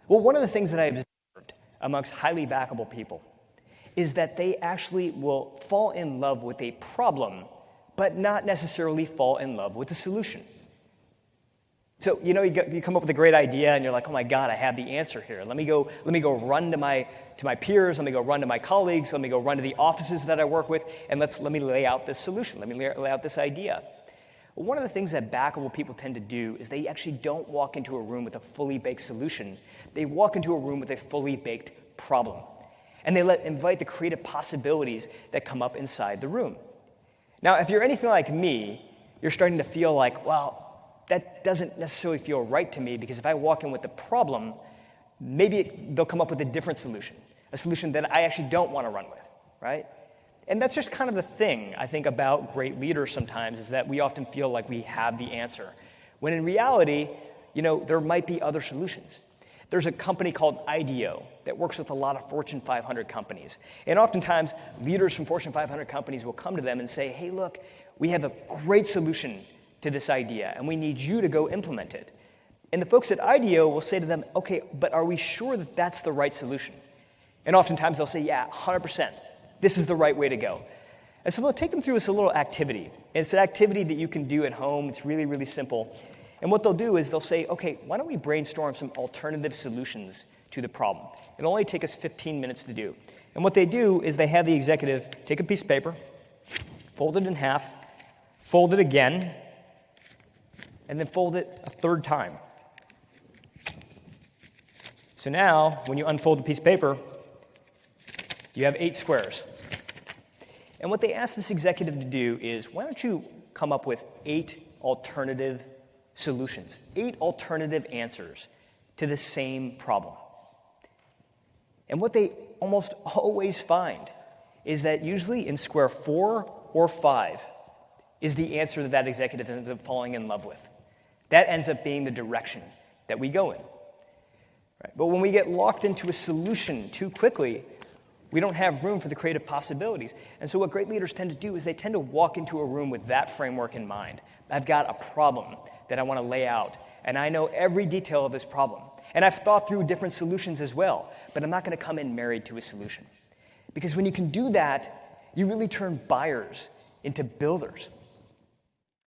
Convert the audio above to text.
Well, one of the things that I've observed amongst highly backable people is that they actually will fall in love with a problem, but not necessarily fall in love with the solution. So, you come up with a great idea and you're like, oh my God, I have the answer here. Let me go run to my peers, let me go run to my colleagues, let me go run to the offices that I work with, and let me lay out this solution, let me lay out this idea. Well, one of the things that backable people tend to do is they actually don't walk into a room with a fully baked solution. They walk into a room with a fully baked problem. And they invite the creative possibilities that come up inside the room. Now, if you're anything like me, you're starting to feel like, well, that doesn't necessarily feel right to me, because if I walk in with the problem, maybe they'll come up with a different solution, a solution that I actually don't want to run with, right? And that's just kind of the thing, I think, about great leaders sometimes, is that we often feel like we have the answer, when in reality, there might be other solutions. There's a company called IDEO that works with a lot of Fortune 500 companies. And oftentimes, leaders from Fortune 500 companies will come to them and say, hey, look, we have a great solution to this idea, and we need you to go implement it. And the folks at IDEO will say to them, okay, but are we sure that that's the right solution? And oftentimes they'll say, yeah, 100%. This is the right way to go. And so they'll take them through this little activity. And it's an activity that you can do at home. It's really, really simple. And what they'll do is they'll say, okay, why don't we brainstorm some alternative solutions to the problem? It'll only take us 15 minutes to do. And what they do is they have the executive take a piece of paper, fold it in half, fold it again, and then fold it a third time. So now, when you unfold the piece of paper, you have 8 squares. And what they ask this executive to do is, why don't you come up with 8 alternative solutions, 8 alternative answers to the same problem. And what they almost always find is that usually in square 4 or 5 is the answer that executive ends up falling in love with. That ends up being the direction that we go in. Right? But when we get locked into a solution too quickly, we don't have room for the creative possibilities. And so what great leaders tend to do is they tend to walk into a room with that framework in mind. I've got a problem that I want to lay out, and I know every detail of this problem. And I've thought through different solutions as well, but I'm not going to come in married to a solution. Because when you can do that, you really turn buyers into builders.